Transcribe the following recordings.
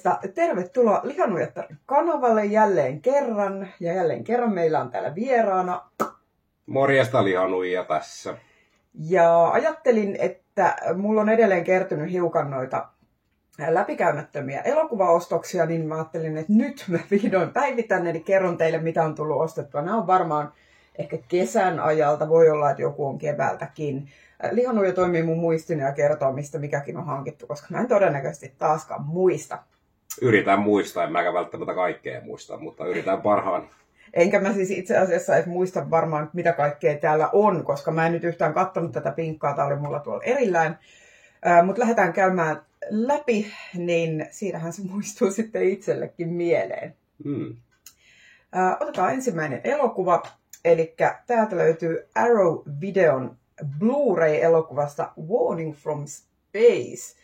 Morjesta! Tervetuloa Lihanujattarin kanavalle jälleen kerran. Ja jälleen kerran meillä on täällä vieraana. Morjesta, Lihanuija tässä. Ja ajattelin, että mulla on edelleen kertynyt hiukan noita läpikäymättömiä elokuvaostoksia, niin mä ajattelin, että nyt mä vihdoin päivitän, eli kerron teille, mitä on tullut ostettua. Nämä on varmaan ehkä kesän ajalta, voi olla, että joku on keväältäkin. Lihanuija toimii mun muistina ja kertoo, mistä mikäkin on hankittu, koska mä en todennäköisesti taaskaan muista. Yritän muistaa, en mäkään välttämättä kaikkea muista, mutta yritän parhaani. Enkä mä siis itse asiassa edes muista varmaan, mitä kaikkea täällä on, koska mä en nyt yhtään katsonut tätä pinkkaa, tää oli mulla tuolla erillään. Mutta lähdetään käymään läpi, niin siinähän se muistuu sitten itsellekin mieleen. Otetaan ensimmäinen elokuva, eli täältä löytyy Arrow Videon Blu-ray-elokuvasta Warning from Space.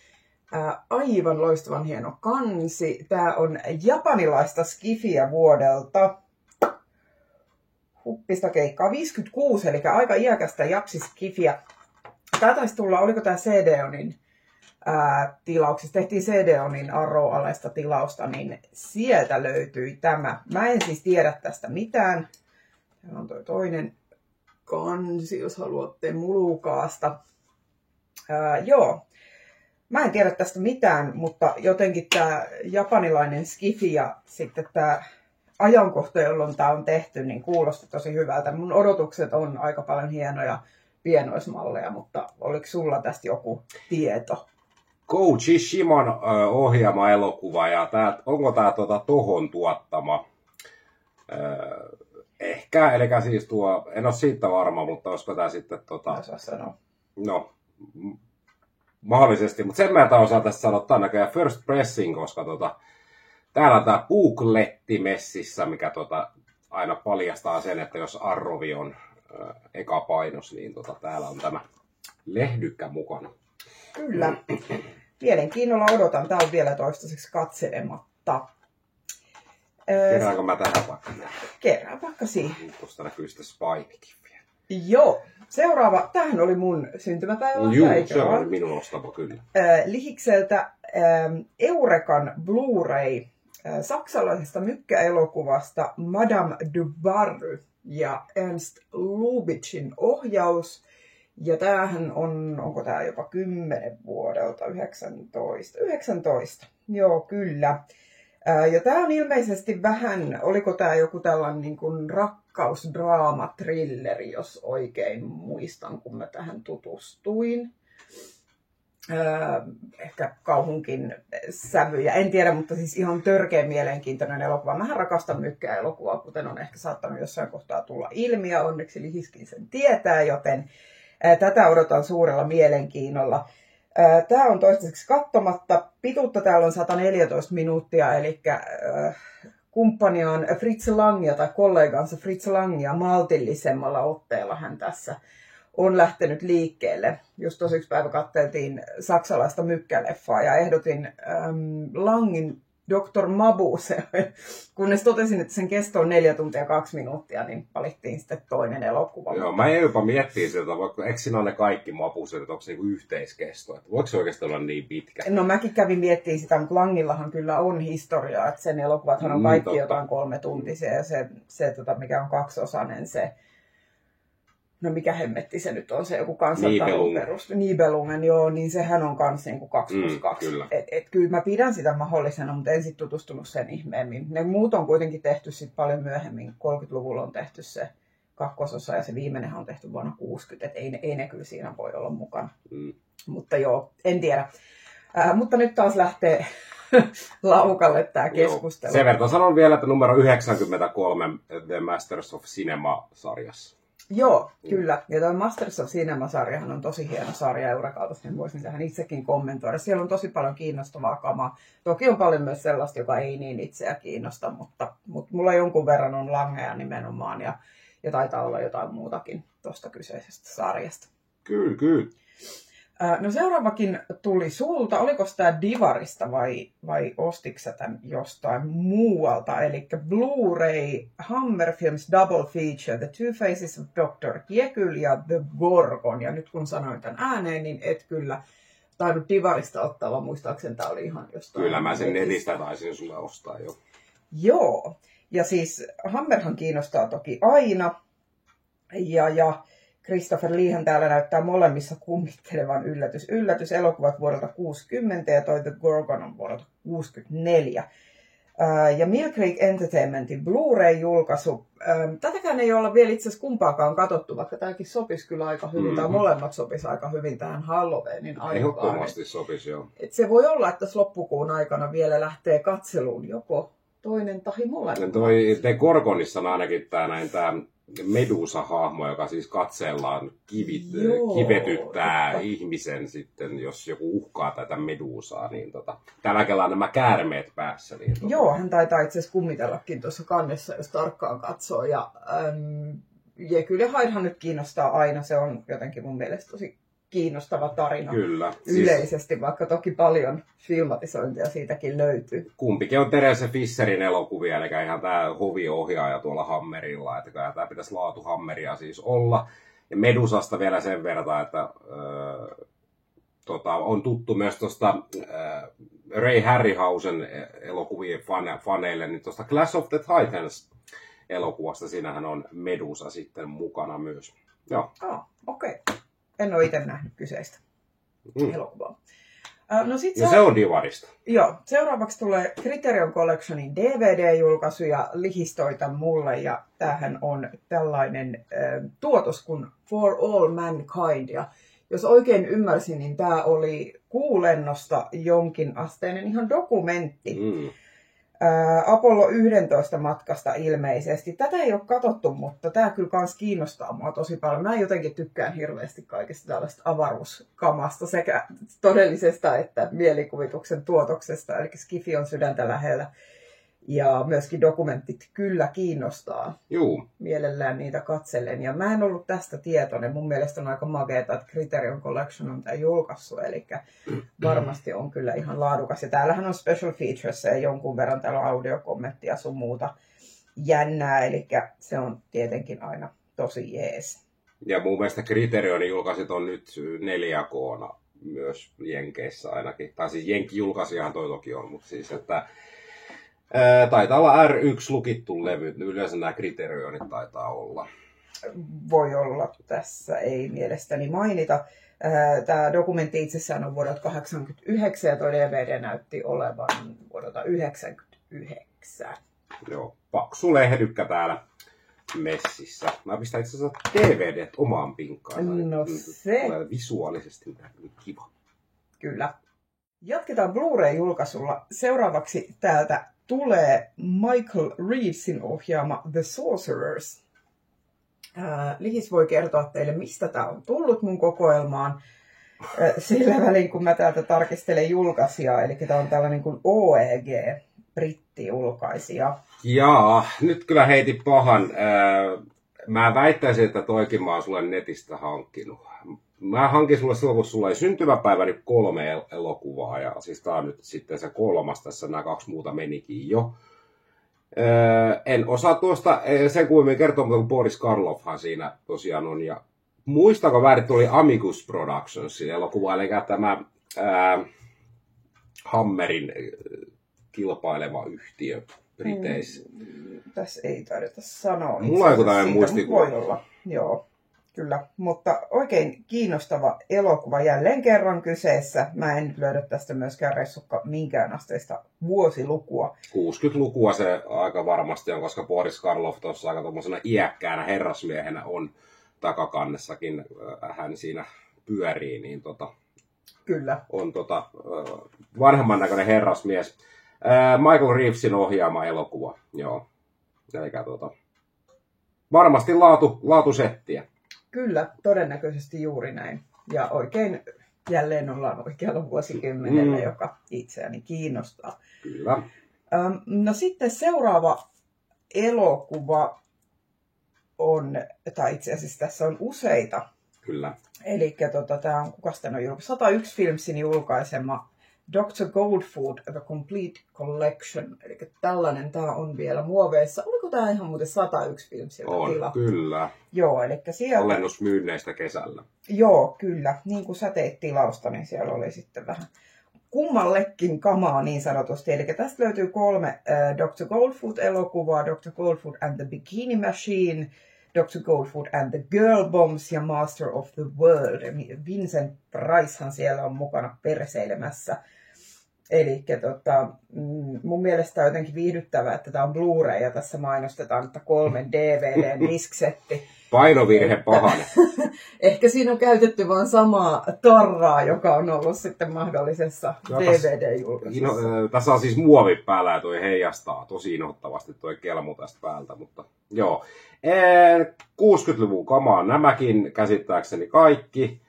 Aivan loistavan hieno kansi. Tää on japanilaista skifiä vuodelta. Huppista keikkaa 56, eli aika iäkästä japsiskifiä. Tää taisi tulla, oliko tää CD-onin tilauksessa, tehtiin CD-onin Arrow-alaista tilausta, niin sieltä löytyi tämä. Mä en siis tiedä tästä mitään. Täällä on toi toinen kansi, jos haluatte mulukaasta. Joo, mä en tiedä tästä mitään, mutta jotenkin tämä japanilainen skifi ja sitten tämä ajankohta, jolloin tämä on tehty, niin kuulosti tosi hyvältä. Mun odotukset on aika paljon hienoja pienoismalleja, mutta oliko sulla tästä joku tieto? Kouji Shiman ohjaama elokuva, ja onko tämä Tohon tuottama? Ehkä, eli siis en ole siitä varma, mutta olisiko tämä sitten no, mahdollisesti, mutta sen mä osaa tässä sanoa, että näköjään First Pressing, koska täällä on tämä bookletti messissä, mikä aina paljastaa sen, että jos Arrovi on eka painos, niin täällä on tämä lehdykkä mukana. Kyllä. Mielenkiinnolla odotan. Tämä on vielä toistaiseksi katselematta. Keräänkö mä tähän vaikka? Kerään vaikka siihen. Tuosta näkyy sitten Spikekin vielä. Joo. Seuraava. Tämähän oli mun syntymäpäivä. Joo, se oli minun ostama kyllä. Lihikseltä Eurekan Blu-ray saksalaisesta mykkäelokuvasta Madame du Barry ja Ernst Lubitschin ohjaus. Ja tämähän on, onko tämä jopa 10 vuodelta, 19. Joo, kyllä. Ja tämä on ilmeisesti vähän, oliko tämä joku tällainen niin kuin rakkausdraama-trilleri, jos oikein muistan, kun mä tähän tutustuin. Ehkä kauhunkin sävyjä, en tiedä, mutta siis ihan törkeän mielenkiintoinen elokuva. Mähän rakastan mykkää-elokuvaa, kuten on ehkä saattanut jossain kohtaa tulla ilmi, ja onneksi Lihiskin sen tietää, joten tätä odotan suurella mielenkiinnolla. Tämä on toistaiseksi katsomatta. Pituutta täällä on 114 minuuttia, eli kumppani on Fritz Langia tai kollegansa Fritz Langia maltillisemmalla otteella hän tässä on lähtenyt liikkeelle. Just tosi yksi päivä katseltiin saksalaista mykkäleffaa ja ehdotin Langin Dr. Mabuse, kunnes totesin, että sen kesto on 4 tuntia 2 minuuttia, niin valittiin sitten toinen elokuva. Joo, mä en jopa miettiä sitä, eikö siinä ole ne kaikki Mabuset, että onko se niinku yhteiskesto, että voiko se oikeasti olla niin pitkä? No mäkin kävin miettimään sitä, mutta Langillahan kyllä on historiaa, että sen elokuvathan on kaikki jotain 3 tuntisia ja se mikä on 2-osainen se. No mikä hemmetti se nyt on, se joku kansantalon perustu. Nibelungen, joo, niin sehän on kans niinku 2+2. Kyllä mä pidän sitä mahdollisena, mutta en sit tutustunut sen ihmeemmin. Ne muut on kuitenkin tehty sit paljon myöhemmin. 30-luvulla on tehty se 2-osa ja se viimeinen on tehty vuonna 60, et ei ne kyllä siinä voi olla mukana. Mutta joo, en tiedä. Mutta nyt taas lähtee laukalle tää keskustelu. Sen verran sanon vielä, että numero 93 The Masters of Cinema-sarjassa. Joo, kyllä. Ja tuo Masters of Cinema-sarjahan on tosi hieno sarja Eurekalta, niin voisin tähän itsekin kommentoida. Siellä on tosi paljon kiinnostavaa kamaa. Toki on paljon myös sellaista, joka ei niin itseä kiinnosta, mutta mulla jonkun verran on Langea nimenomaan ja taitaa olla jotain muutakin tuosta kyseisestä sarjasta. Kyllä. No seuraavakin tuli sulta. Oliko tämä Divarista vai ostitko sä tämän jostain muualta? Eli Blu-ray Hammer Films Double Feature The Two Faces of Dr. Jekyll ja The Gorgon. Ja nyt kun sanoin tämän ääneen, niin et kyllä tainnut Divarista ottaa, vaan muistaakseni tämä oli ihan jostain. Kyllä mä sen netistä taisin sulle ostaa jo. Joo, ja siis Hammerhan kiinnostaa toki aina, ja Christopher Leehän täällä näyttää molemmissa kummittelevan yllätys elokuvat vuodelta 60 ja toi The Gorgon on vuodelta 64. Ja Mill Creek Entertainmentin Blu-ray-julkaisu. Tätäkään ei olla vielä itse asiassa kumpaakaan katsottu, vaikka tämäkin sopisi kyllä aika hyvin, tai molemmat sopisi aika hyvin tähän Halloweenin aikaan. Ehdottomasti sopisi, joo. Et se voi olla, että tässä loppukuun aikana vielä lähtee katseluun joko toinen tai molemmat. The Gorgonissa on ainakin tämä Medusa-hahmo, joka siis katseellaan kivetyttää ihmisen sitten, jos joku uhkaa tätä Medusaa, niin tällä kerralla nämä käärmeet päässä. Niin Joo, hän taitaa itse asiassa kummitellakin tuossa kannessa, jos tarkkaan katsoo. Ja Jekyll ja Hydehan nyt kiinnostaa aina, se on jotenkin mun mielestä tosi kiinnostava tarina. Kyllä. Yleisesti, vaikka toki paljon filmatisointia siitäkin löytyy. Kumpikin on Therese Fisherin elokuvia, eli ihan tämä hoviohjaaja tuolla Hammerilla, että tämä pitäisi laatu Hammeria siis olla. Ja Medusasta vielä sen verran, että on tuttu myös tuosta Ray Harryhausen elokuvien faneille, niin tuosta Clash of the Titans elokuvasta, siinähän on Medusa sitten mukana myös. Joo. Okei. En ole itse nähnyt kyseistä elokuvaa. No se on Divarista. Joo. Seuraavaksi tulee Criterion Collectionin DVD-julkaisu ja lihistoita mulle. Ja tämähän on tällainen tuotos kuin For All Mankind. Ja jos oikein ymmärsin, niin tämä oli kuulennosta jonkin asteinen ihan dokumentti. Apollo 11 matkasta ilmeisesti. Tätä ei ole katsottu, mutta tämä kyllä kans kiinnostaa mua tosi paljon. Mä jotenkin tykkään hirveästi kaikesta tällaista avaruuskamasta sekä todellisesta että mielikuvituksen tuotoksesta. Eli Skifi on sydäntä lähellä. Ja myöskin dokumentit kyllä kiinnostaa. Juu. Mielellään niitä katsellen. Ja mä en ollut tästä tietoinen. Mun mielestä on aika makeeta, että Criterion Collection on tämä julkaissut. Eli varmasti on kyllä ihan laadukas. Ja täällähän on special features ja jonkun verran täällä on audiokommenttia sun muuta jännää. Eli se on tietenkin aina tosi jees. Ja mun mielestä Criterionin julkaisit on nyt 4K:na myös Jenkeissä ainakin. Tai siis Jenkki-julkaisijahan toi toki on, mutta siis että taitaa olla R1-lukittu levy. Yleensä nämä Criterionit taitaa olla. Voi olla. Tässä ei mielestäni mainita. Tämä dokumentti itsessään on vuodelta 1989 ja tuo DVD näytti olevan vuodelta 1999. Joo, paksu lehdykkä täällä messissä. Mä pistän itse asiassa DVDt omaan pinkkaan. No se. Tulee visuaalisesti kiva. Kyllä. Jatketaan Blu-ray-julkaisulla. Seuraavaksi täältä tulee Michael Reevesin ohjaama The Sorcerers. Lihis voi kertoa teille, mistä tämä on tullut mun kokoelmaan. Sillä välin, kun mä täältä tarkistelen julkaisijaa. Eli tämä on tällainen kuin OEG, britti-julkaisija. Jaa, nyt kyllä heitin pahan. Mä väittäisin, että toikin mä oon sulle netistä hankkinut. Mä hankin sulle silloin, kun sulla ei syntymäpäivä nyt 3 elokuvaa, ja siis tää on nyt sitten se 3, tässä nämä 2 muuta menikin jo. En osaa tuosta sen kummemmin kertoa, mutta Boris Karloffhan siinä tosiaan on, ja muistaako väärin, tuli Amicus Productionsin elokuva, eli tämä Hammerin kilpaileva yhtiö Briteissä. Tässä ei taideta sanoa. Mulla on joku tämmöinen muistikuva. Voi olla, joo. Kyllä, mutta oikein kiinnostava elokuva jälleen kerran kyseessä. Mä en nyt löydä tästä myöskään Ressukka minkään asteista vuosilukua. 60-lukua se aika varmasti on, koska Boris Karloff tuossa aika tuommoisena iäkkäänä herrasmiehenä on takakannessakin. Hän siinä pyörii, niin Kyllä. On vanhemman näköinen herrasmies. Michael Reevesin ohjaama elokuva, joo. Eikä varmasti laatusettiä. Kyllä, todennäköisesti juuri näin. Ja oikein jälleen ollaan oikealla vuosikymmenellä, joka itseäni kiinnostaa. Kyllä. No sitten seuraava elokuva on, tai itse asiassa tässä on useita. Kyllä. Eli tämä on, kukas tämän on julkaissut? 101 Filmsin julkaisema Dr. Goldfood, The Complete Collection. Eli tällainen tämä on vielä muoveissa. Oliko onko tämä ihan muuten 101 Filmsiltä On, tila? kyllä. Joo, eli sieltä... Alennusmyynneistä kesällä. Joo, kyllä. Niin kuin sä teit tilausta, niin siellä oli sitten vähän kummallekin kamaa niin sanotusti. Eli tästä löytyy 3 Dr. Goldfoot-elokuvaa, Dr. Goldfoot and the Bikini Machine, Dr. Goldfoot and the Girl Bombs ja Master of the World. Vincent Pricehan siellä on mukana perseilemässä. Eli mun mielestä on jotenkin viihdyttävää, että tämä on Blu-ray ja tässä mainostetaan, että 3 DVD-disksetti. Painovirhe pahainen. Ehkä siinä on käytetty vain samaa tarraa, joka on ollut sitten mahdollisessa DVD-julkaisussa. Tässä on siis muovi päällä ja toi heijastaa tosi inhottavasti toi kelmu tästä päältä, mutta joo. 60-luvun kamaa nämäkin käsittääkseni kaikki.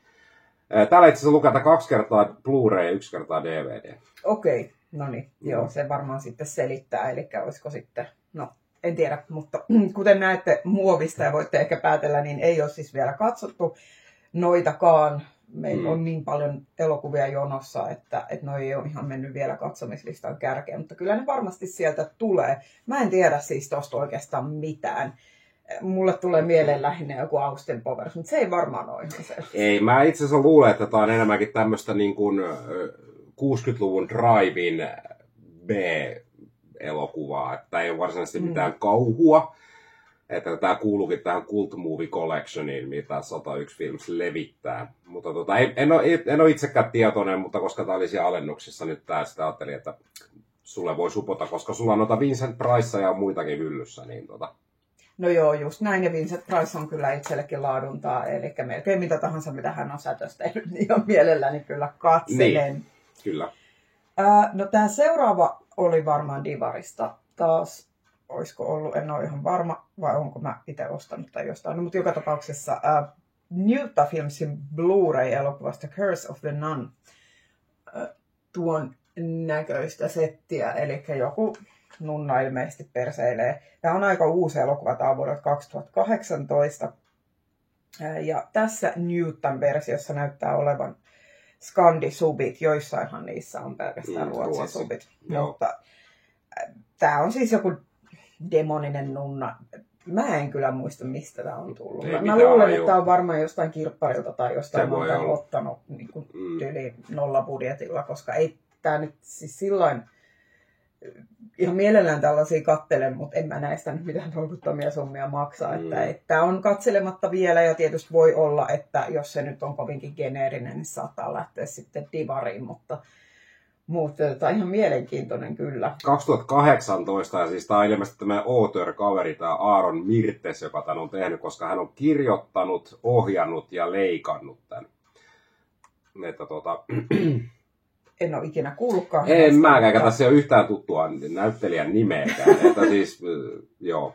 Täällä itse asiassa lukee 2 kertaa Blu-ray ja 1 kertaa DVD. Okei, no niin, joo, se varmaan sitten selittää, eli olisiko sitten, no en tiedä, mutta kuten näette muovista ja voitte ehkä päätellä, niin ei ole siis vielä katsottu noitakaan. Meillä on niin paljon elokuvia jonossa, että noi ei ole ihan mennyt vielä katsomislistan kärkeen, mutta kyllä ne varmasti sieltä tulee. Mä en tiedä siis tosta oikeastaan mitään. Mulle tulee mieleen lähinnä joku Austin Powers, mutta se ei varmaan ole ihan se. Ei, mä itse asiassa luulen, että tää on enemmänkin tämmöistä niin kuin 60-luvun Drive-in B-elokuvaa, että ei ole varsinaisesti mitään kauhua. Että tämä kuuluukin tähän Cult Movie Collectioniin, mitä 101 Films levittää. Mutta en ole itsekään tietoinen, mutta koska tämä olisi alennuksissa nyt tää, sitä ajattelin, että sulle voi supota, koska sulla on noita Vincent Pricea ja muitakin hyllyssä, niin No joo, just näin, ja Vincent Price on kyllä itsellekin laaduntaa, eli melkein mitä tahansa, mitä hän on sätöstä tehnyt, niin on mielelläni kyllä katselen. Niin, kyllä. No tämä seuraava oli varmaan Divarista taas, olisiko ollut, en ole ihan varma, vai onko mä itse ostanut tai jostain, no, mutta joka tapauksessa Newta Filmsin Blu-ray-elokuvasta Curse of the Nun, tuon näköistä settiä, eli joku nunna ilmeisesti perseilee. Tämä on aika uusi elokuva, tämä on vuodelta 2018. Ja tässä Newton versiossa näyttää olevan skandisubit, joissainhan niissä on pelkästään ruotsisubit. Mutta tämä on siis joku demoninen nunna. Mä en kyllä muista, mistä tämä on tullut. Mä luulen, että tämä on varmaan jostain kirpparilta tai jostain mä oon ottanut niin yli 0 budjetilla, koska ei tämä nyt siis silloin ihan mielellään tällaisia katselen, mutta en mä näistä nyt mitään tolkuttomia summia maksaa. Että tämä on katselematta vielä ja tietysti voi olla, että jos se nyt on kovinkin geneerinen, niin saattaa lähteä sitten divariin, mutta ihan mielenkiintoinen kyllä. 2018 ja siis tämä on ilmeisesti tämä author-kaveri, tämä Aaron Mirtes, joka tämän on tehnyt, koska hän on kirjoittanut, ohjannut ja leikannut tämän. Että en ole ikinä kuullutkaan. En mäkään, tässä ei ole yhtään tuttua näyttelijän nimeäkään. Että siis, joo.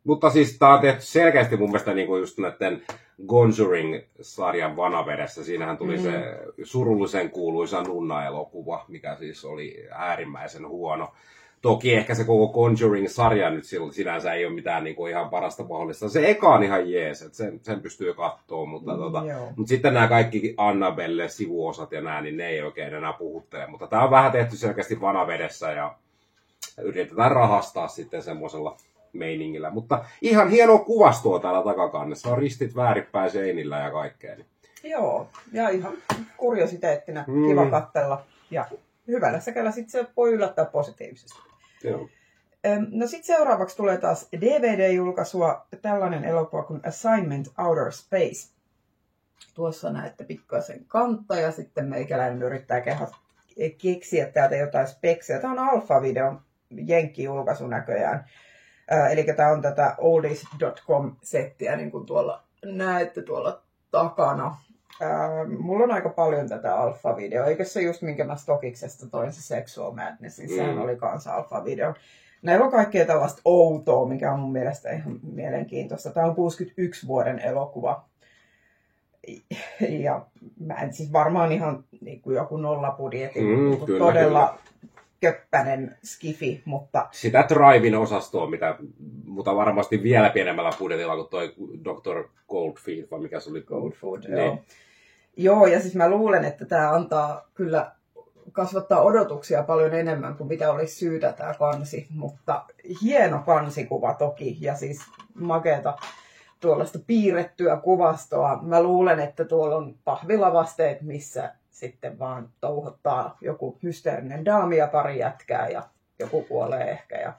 Mutta siis tämä on tehty selkeästi mun mielestä niin kuin just näiden Conjuring-sarjan vanavedessä. Siinähän tuli se surullisen kuuluisa nunna-elokuva, mikä siis oli äärimmäisen huono. Toki ehkä se koko Conjuring-sarja nyt sinänsä ei ole mitään niin kuin ihan parasta mahdollista. Se eka on ihan jees, että sen pystyy katsoa, mutta sitten nämä kaikki Annabelle-sivuosat ja nämä, niin ne ei oikein enää puhuttele. Mutta tämä on vähän tehty selkeästi vanavedessä ja yritetään rahastaa sitten semmoisella meiningillä. Mutta ihan hieno kuvastoa täällä takakannessa. On ristit väärinpäin seinillä ja kaikkea. Joo, ja ihan kuriositeettina kiva katsella. Ja hyvällä säkällä sitten se voi yllättää positiivisesti. Joo. No sitten seuraavaksi tulee taas DVD-julkaisua, tällainen elokuva kuin Assignment Outer Space. Tuossa näette pikkasen kantta ja sitten meikäläinen yrittää keksiä täältä jotain spekseä. Tämä on Alpha-videon jenkkijulkaisu näköjään. Eli tämä on tätä oldies.com-settiä, niin kuin tuolla näette tuolla takana. Mulla on aika paljon tätä Alpha-videoa, eikö se just minkä mä Stokiksesta toin se Sexual Madness, niin sehän oli kanssa Alpha-video. Näillä on kaikkea tällaista outoa, mikä on mun mielestä ihan mielenkiintoista. Tämä on 61 vuoden elokuva. Ja mä en siis varmaan ihan niin kuin joku nollabudjetin, todella köppänen skifi, mutta... Sitä Drive-in osastoa, mutta varmasti vielä pienemmällä budjetilla kuin toi Dr. Goldfeet, vai mikä se oli? Goldfoot, niin. joo. Joo, ja siis mä luulen, että tämä antaa kyllä kasvattaa odotuksia paljon enemmän kuin mitä olisi syytä tämä kansi, mutta hieno kansikuva toki ja siis makeata tuollaista piirrettyä kuvastoa. Mä luulen, että tuolla on pahvilavasteet, missä sitten vaan touhottaa joku hysteerinen daami ja pari jätkää ja joku kuolee ehkä. Ja...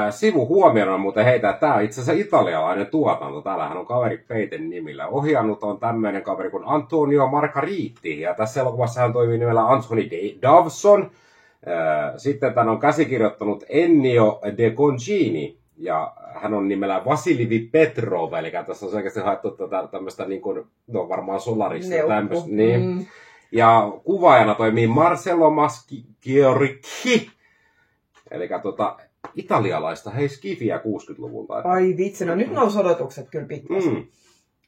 Sivuhuomiona muuten heitä, tämä on itse asiassa italialainen tuotanto. Täällähän on kaveri Peiten nimillä. Ohjannut on tämmöinen kaveri kuin Antonio Margariti. Ja tässä elokuvassa hän toimii nimellä Anthony Dawson. Sitten tämän on käsikirjoittanut Ennio De Concini. Ja hän on nimellä Vasili Petrov. Eli tässä on selkeästi haettu tämmöistä, niin kuin, no varmaan Solarista. Niin. Ja kuvaajana toimii Marcello Maschioricchi. Eli italialaista, hei skifiä 60-luvulta. Ai vitsi, no nyt nousi odotukset kyllä pikkasen.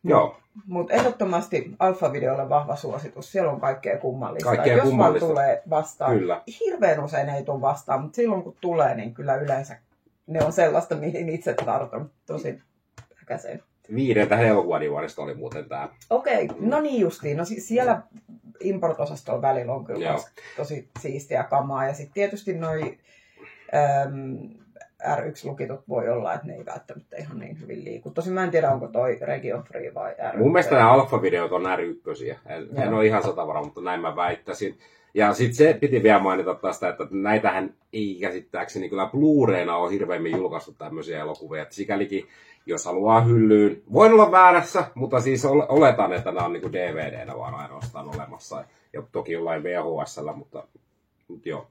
Joo. Mutta ehdottomasti Alfa-videolle vahva suositus. Siellä on kaikkea kummallista. Kaikkea jos kummallista. vaan tulee vastaan. Kyllä. Hirveän usein ei tule vastaan, mutta silloin kun tulee, niin kyllä yleensä ne on sellaista, mihin itse tartun. Tosi häkäseen. 5 elokuvadivarista oli muuten tämä. Okei, no niin justiin. No siellä import-osastolla välillä on kyllä tosi siistiä kamaa. Ja sitten tietysti noi R1-lukitut voi olla, että ne ei välttämättä ihan niin hyvin liiku. Tosin mä en tiedä, onko toi Region Free vai R1. Mun mielestä nämä alfa-videot on R1. En ole ihan satavarma, mutta näin mä väittäisin. Ja sitten se piti vielä mainita tästä, että näitähän ei käsittääkseni kyllä Blu-rayna ole hirveämmin julkaistu tämmöisiä elokuvia. Sikälikin, jos haluaa hyllyyn, voin olla väärässä, mutta siis oletan, että nämä on niin DVD-nä vaan ainoastaan olemassa. Ja toki jollain VHS:llä, mutta joo.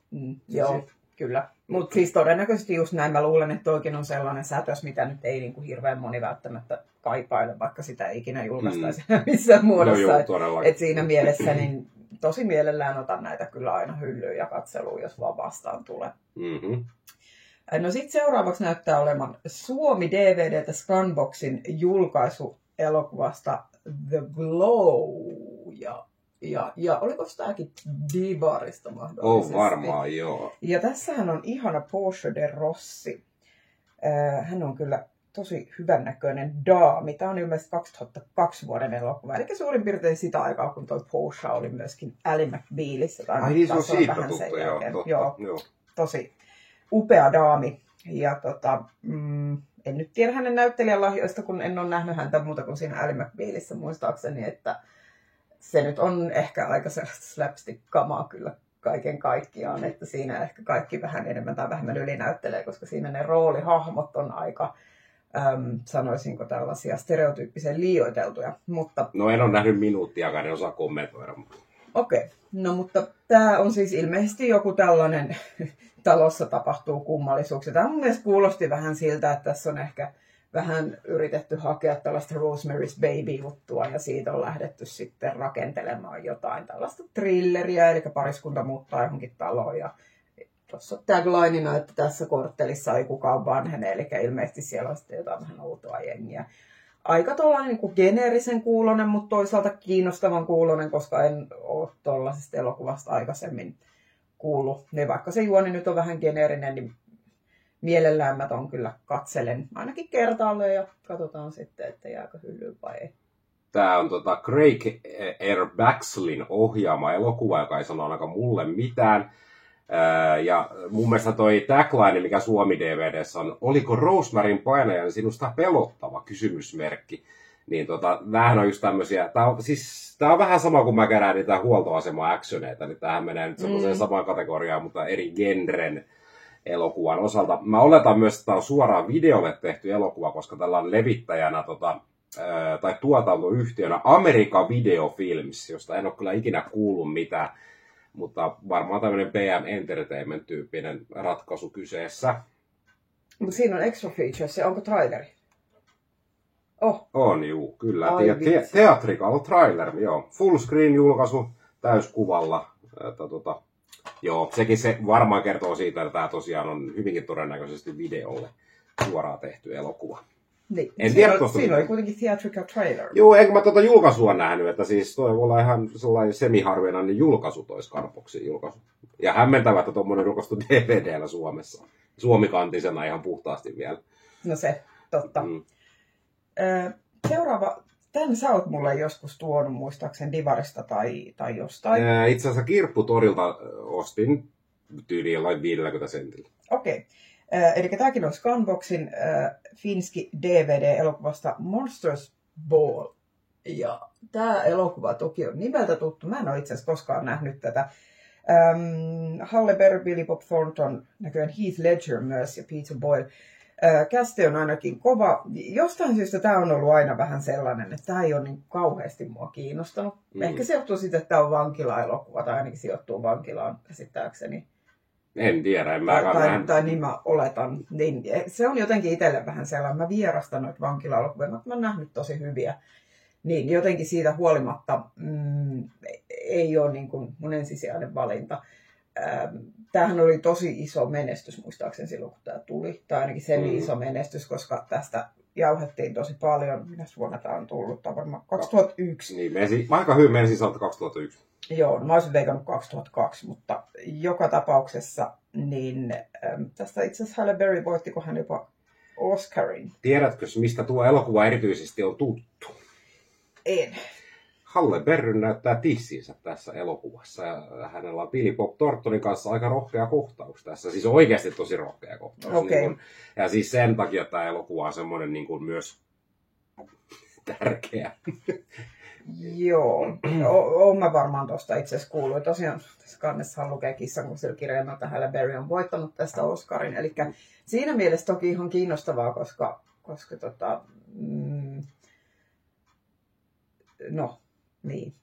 Joo. Kyllä. Mutta siis todennäköisesti just näin mä luulen, että toikin on sellainen sätös, mitä nyt ei niinku hirveän moni välttämättä kaipaile, vaikka sitä ei ikinä julkaistaisi missään muodossa. No et siinä mielessä niin tosi mielellään otan näitä kyllä aina hyllyyn ja katseluun, jos vaan vastaan tulee. Mm-hmm. No sitten seuraavaksi näyttää olevan Suomi DVD:tä Scanboxin julkaisu elokuvasta The Glow. Ja oliko tämäkin Divarista mahdollisesti? Varmaan, joo. Ja tässähän on ihana Porsche de Rossi. Hän on kyllä tosi hyvännäköinen daami. Tämä on ilmeisesti 2002 vuoden elokuva. Eli suurin piirtein sitä aikaa, kun tuo Porsche oli myöskin Ally McBealissä. Ai niin, se on siitä tuttu, joo. Tosi upea daami. Ja en nyt tiedä hänen näyttelijän lahjoista, kun en ole nähnyt häntä muuta kuin siinä Ally McBealissä muistaakseni, että se nyt on ehkä aika sellaista slapstick-kamaa kyllä kaiken kaikkiaan, että siinä ehkä kaikki vähän enemmän tai vähemmän ylinäyttelee, koska siinä ne roolihahmot on aika, sanoisinko tällaisia stereotyyppisen liioiteltuja. Mutta... No en ole nähnyt minuuttiakaan, en osaa kommentoida. Okei, no mutta tämä on siis ilmeisesti joku tällainen talossa tapahtuu kummallisuuksia. Tämä mun mielestä kuulosti vähän siltä, että tässä on ehkä vähän yritetty hakea tällaista Rosemary's Baby-juttua ja siitä on lähdetty sitten rakentelemaan jotain tällaista thrilleriä, eli pariskunta muuttaa johonkin taloon ja tuossa taglineina, että tässä korttelissa ei kukaan vanhene, eli ilmeisesti siellä on sitten jotain vähän outoa jengiä. Aika tuollainen niin kuin geneerisen kuulonen, mutta toisaalta kiinnostavan kuulonen, koska en ole tuollaisesta elokuvasta aikaisemmin kuullut. Niin vaikka se juoni nyt on vähän geneerinen, niin mielellään mä ton kyllä katselen ainakin kertaalleen ja katsotaan sitten, että jääkö hyllyyn vai ei. Tämä on Craig R. Baxlin ohjaama elokuva, joka ei sano ainakaan mulle mitään. Ja mun mielestä toi tagline, mikä Suomi DVD:ssä on, oliko Rosemaryn painajan sinusta pelottava kysymysmerkki. Niin näähän on just tämmösiä, tää on vähän sama kuin mä kerään niitä huoltoasema-actioneita, niin tämähän menee nyt semmoiseen samaan kategoriaan, mutta eri genren elokuvan osalta. Mä oletan myös, että tämä on suoraan videolle tehty elokuva, koska tällä on levittäjänä tai tuotantoyhtiönä American Video Films, josta en ole kyllä ikinä kuullut mitään, mutta varmaan tämmöinen PM Entertainment-tyyppinen ratkaisu kyseessä. Mutta siinä on extra features, onko traileri? On, juu, kyllä. Theatrical trailer, joo. Full screen julkaisu täyskuvalla. Joo, sekin se varmaan kertoo siitä, että tämä tosiaan on hyvinkin todennäköisesti videolle suoraan tehty elokuva. Niin. Siinä oli kuitenkin theatrical trailer. Joo, enkä mä julkaisua nähnyt, että siis toi voi olla ihan sellainen semiharvinainen julkaisu toi Scarboxin julkaisu. Ja hämmentävä, että tuommoinen julkaistu DVD:llä Suomessa. Suomikantisena ihan puhtaasti vielä. No se, totta. Seuraava Tän sä oot mulle joskus tuonut muistaakseni Divarista tai jostain. Itse asiassa Kirpputorilta ostin tyyliin jollain 50 sentillä. Okei. Eli tämäkin on Scanboxin finski DVD-elokuvasta Monsters Ball. Ja tämä elokuva toki on nimeltä tuttu. Mä en ole itse asiassa koskaan nähnyt tätä. Halle Berry, Billy Bob Thornton, näköjään Heath Ledger myös ja Peter Boyle. Kästi on ainakin kova. Jostain syystä tämä on ollut aina vähän sellainen, että tämä ei ole niin kauheasti mua kiinnostanut. Ehkä se johtuu siitä, että tämä on vankila-elokuva, tai ainakin sijoittuu vankilaan käsittääkseni. En tiedä, en tai niin mä oletan. Niin, se on jotenkin itselle vähän sellainen. Mä vierastan noita vankila-elokuvia, mutta mä oon nähnyt tosi hyviä. Niin jotenkin siitä huolimatta ei ole niin kuin mun ensisijainen valinta. Tämähän oli tosi iso menestys muistaakseni silloin, kun tämä tuli. Tai ainakin semi-iso menestys, koska tästä jauhettiin tosi paljon. Minäs vuonna tämä on tullut? Tämä on varmaan 2001. Niin, aika hyvin menisi 2001. Joo, mä olisin veikannut 2002, mutta joka tapauksessa niin tästä itse asiassa Halle Berry voittiko hän jopa Oscarin. Tiedätkö, mistä tuo elokuva erityisesti on tuttu? En. Halle Berry näyttää tissinsä tässä elokuvassa ja hänellä on Billy Bob Thorntonin kanssa aika rohkea kohtaus tässä. Siis oikeasti tosi rohkea kohtaus. Okay. Niin kun, ja siis sen takia tämä elokuva on semmoinen niin kuin myös tärkeä. Joo, oon mä varmaan tuosta itse asiassa kuullut. Tosiaan tässä kannessahan lukee kissankursilla kirjaimelta Halle Berry on voittanut tästä Oscarin. Eli siinä mielessä toki ihan kiinnostavaa, koska no niin.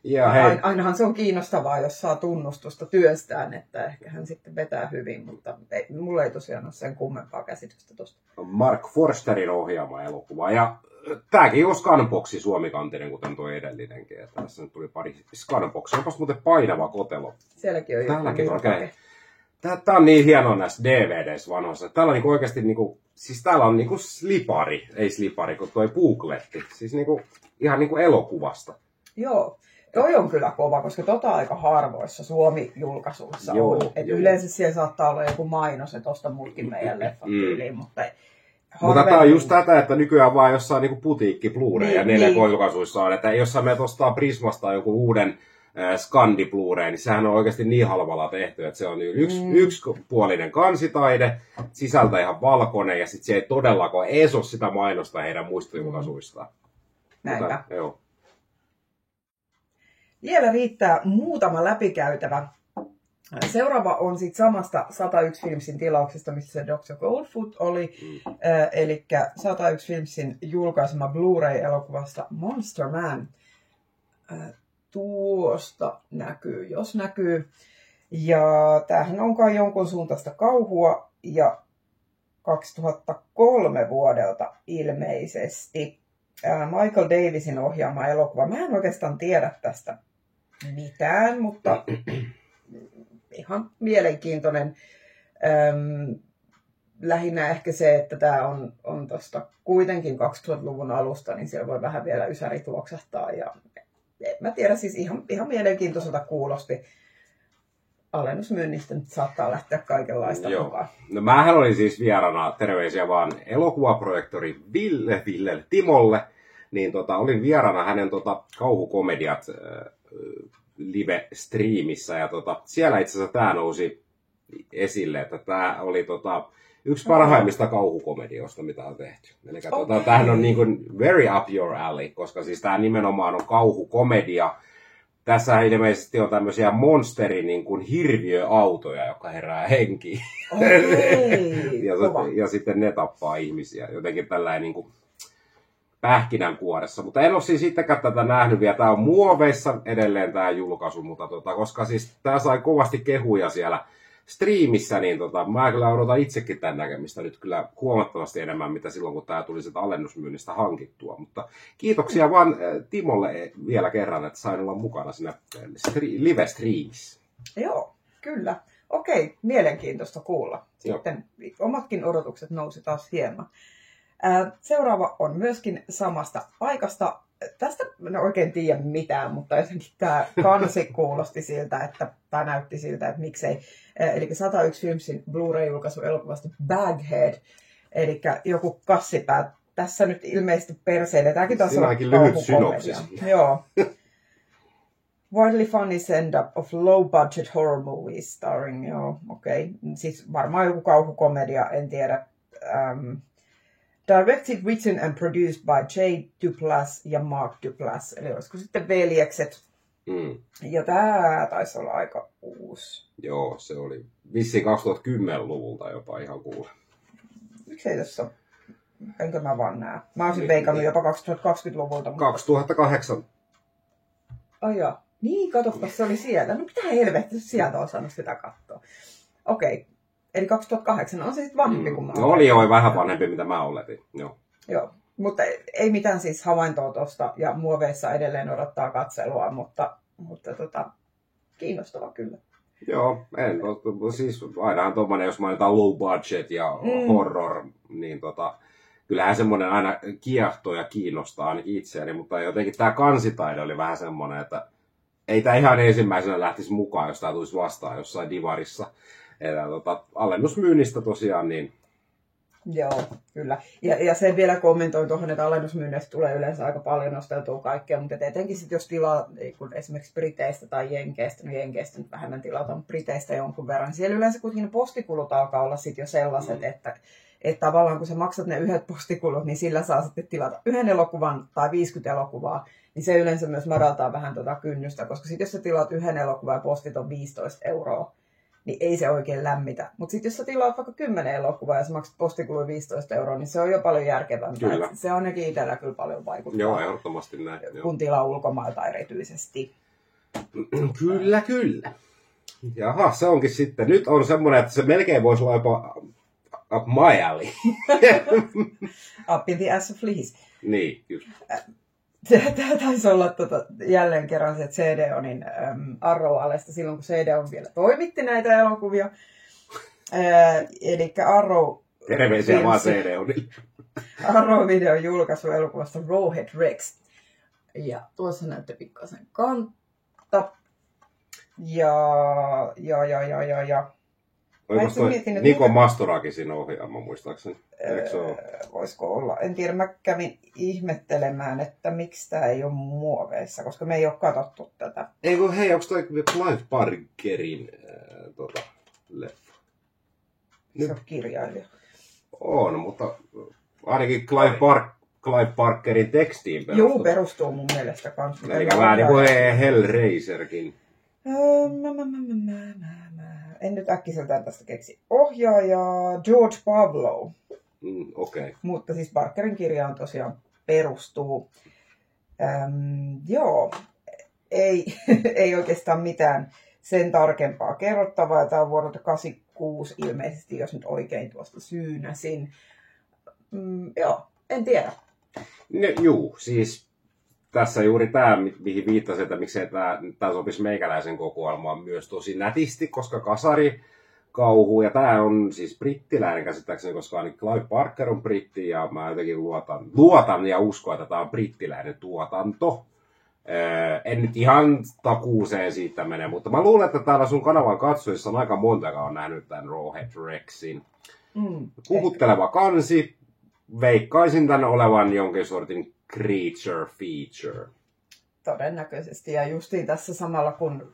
Ja ainahan se on kiinnostavaa, jos saa tunnustusta työstään, että ehkä hän sitten vetää hyvin, mutta mulla ei tosiaan ole sen kummempaa käsitystä tuosta. Mark Forsterin ohjaama elokuva ja tämäkin on Scanboxi suomikantinen, kuten tuo edellinenkin. Että tässä nyt tuli pari Scanboxia. Onpas muuten painava kotelo. Sielläkin on joku okay. Tämä on niin hienoa näissä DVDissä vanhoissa. Täällä on niinku oikeasti, siis täällä on niinku slipari, ei slipari, kun toi bookletti. Siis ihan niinku elokuvasta. Joo, toi on kyllä kova, koska aika harvoissa Suomi-julkaisuissa on. Yleensä siellä saattaa olla joku mainos, että osta mulkin meidän leffat tyyliin, mutta tämä on just tätä, että nykyään vaan jossain niinku putiikki Blu-ray ja 4K-julkaisuissa on, että jos sä menet ostaa Prismasta joku uuden Scandi Blu-ray, niin sehän on oikeasti niin halvalla tehty, että se on yksipuolinen kansitaide, sisältä ihan valkoinen ja sitten se ei todellakaan edes ole sitä mainosta heidän muistojulkaisuistaan. Näinpä. Joo. Vielä riittää muutama läpikäytävä. Seuraava on sitten samasta 101 Filmsin tilauksesta, missä se Dr. Goldfoot oli. Eli 101 Filmsin julkaisema Blu-ray-elokuvasta Monster Man. Tuosta näkyy, jos näkyy. Ja tämähän on kai jonkun suuntaista kauhua ja 2003 vuodelta ilmeisesti. Michael Davisin ohjaama elokuva. Mä en oikeastaan tiedä tästä mitään, mutta ihan mielenkiintoinen. Lähinnä ehkä se, että tämä on tuosta kuitenkin 2000-luvun alusta, niin siellä voi vähän vielä ysärit luoksahtaa. Ja en mä tiedä, siis ihan mielenkiintoiselta kuulosti. Alennusmyynnistä nyt saattaa lähteä kaikenlaista mukaan. No mähän olin siis vieraana, terveisiä vaan elokuvaprojektori Ville Timolle, niin olin vieraana hänen kauhukomediat live-striimissä ja siellä itse asiassa tämä nousi esille, että tämä oli yksi parhaimmista kauhukomedioista, mitä on tehty. Eli tämähän on niin kuin very up your alley, koska siis tämä nimenomaan on kauhukomedia. Tässä ilmeisesti on tämmöisiä monsteri niin kuin hirviöautoja, jotka herää henkiin. Okay, ja sitten ne tappaa ihmisiä. Jotenkin tällainen niin kuin pähkinänkuoressa. Mutta en ole siis itsekään tätä nähnyt vielä. Tämä on muoveissa edelleen tämä julkaisu, mutta koska siis tämä sai kovasti kehuja siellä striimissä, niin mä kyllä odotan itsekin tämän näkemistä nyt kyllä huomattavasti enemmän, mitä silloin, kun tämä tuli sitä alennusmyynnistä hankittua. Mutta kiitoksia vaan Timolle vielä kerran, että sain olla mukana siinä live-striimissä. Joo, kyllä. Okei, mielenkiintoista kuulla. Sitten omatkin odotukset nousi taas hieman. Seuraava on myöskin samasta paikasta. Tästä en oikein tiedä mitään, mutta jotenkin tämä kansi kuulosti siltä, että tämä näytti siltä, että miksei. Eli 101 Filmsin Blu-ray-julkaisu elokuvasta Baghead, eli joku kassipää tässä nyt ilmeisesti perseille. Tämäkin taas on ainakin lyhyt synopsis. Joo. Widely funny send-up of low-budget horror movies starring, joo, okei. Siis varmaan joku kauhukomedia, en tiedä. Directed, written and produced by Jay Duplass ja Mark Duplass. Eli olisiko sitten veljekset. Ja tää taisi olla aika uusi. Joo, se oli vissiin 2010-luvulta jopa ihan kuule. Miksei tässä ole? Enkö mä vaan näe? Mä olisin veikannut jopa 2020-luvulta. Mutta... 2008. Ai joo. Niin, katsopas, se oli siellä. No mitä helvettiä, sieltä on saanut sitä katsoa. Okei. Eli 2008 on se sitten vanhempi kuin mä oletin. No oli jo vähän vanhempi, mitä mä oletin. Joo. Mutta ei mitään siis havaintoa tuosta, ja muoveissa edelleen odottaa katselua, mutta kiinnostava kyllä. Joo, siis ainahan tuommoinen, jos mainitaan low budget ja horror, niin kyllähän semmoinen aina kiehtoo ja kiinnostaa ainakin itseäni, mutta jotenkin tämä kansitaide oli vähän semmoinen, että ei tämä ihan ensimmäisenä lähtisi mukaan, jos tämä tulisi vastaan jossain divarissa. Että alennusmyynnistä tosiaan niin. Joo, kyllä. Ja sen vielä kommentoin tuohon, että alennusmyynneistä tulee yleensä aika paljon nosteltua kaikkea, mutta etenkin sitten jos tilaa kun esimerkiksi Briteistä tai Jenkeistä, no Jenkeistä nyt vähemmän tilataan Briteistä jonkun verran, niin siellä yleensä kuitenkin ne postikulut alkaa olla sitten jo sellaiset, että tavallaan kun sä maksat ne yhdet postikulut, niin sillä saa sitten tilata yhden elokuvan tai 50 elokuvaa, niin se yleensä myös madaltaa vähän kynnystä, koska sitten jos sä tilaat yhden elokuvan ja postit on 15 €, niin ei se oikein lämmitä. Mutta sitten jos sä tilaat vaikka 10 elokuvaa ja sä maksat postikuluja 15 €, niin se on jo paljon järkevämpää. Se on ainakin itsellä kyllä paljon vaikuttaa. Joo, ehdottomasti näin. Kun tilaa ulkomailta erityisesti. Kyllä. Jaha, se onkin sitten. Nyt on semmoinen, että se melkein voisi olla jopa up my alley. Up in the ass of fleas. Niin, just. Tämä taisi olla jälleen kerran se CD-onin Arrow-alesta silloin, kun CD-on vielä toimitti näitä elokuvia. Eli Arrow... Terveisiä vaan CD-onille. Arrow-videon julkaisu elokuvasta Rawhead Rex. Ja tuossa näytti pikkasen kantta. Ja. Oliko toi Niko Mastorakin siinä ohjaama, muistaakseni? Voisiko olla? En tiedä, mä kävin ihmettelemään, että miksi tämä ei ole muoveissa, koska me ei ole katsottu tätä. Ei kun hei, onko toi Clive Barkerin leffa? Se on kirjailija. On, mutta ainakin Clive Barkerin tekstiin perustuu. Joo, perustuu mun mielestä kanssa. Eli vähän niin kuin Hellraiserkin. En nyt äkkiseltään tästä keksi. Ohjaaja George Pavlov. Okay. Mutta siis Barkerin kirjaan tosiaan perustuu. Joo, ei oikeastaan mitään sen tarkempaa kerrottavaa. Tämä on vuodelta 86 ilmeisesti, jos nyt oikein tuosta syynäsin. Joo, en tiedä. Juu, siis tässä juuri tämä, mihin viittasin, että miksei tämä sopisi meikäläisen kokoelmaan myös tosi nätisti, koska kasari kauhu, ja tämä on siis brittiläinen käsittääkseni, koska ainakin Clive Barker on britti, ja mä jotenkin luotan ja uskon, että tämä on brittiläinen tuotanto. En nyt ihan takuuseen siitä mene, mutta mä luulen, että täällä sun kanavan katsojissa on aika monta, joka on nähnyt tämän Rawhead Rexin. Puhutteleva kansi, veikkaisin tämän olevan jonkin sortin creature feature. Todennäköisesti. Ja justiin tässä samalla, kun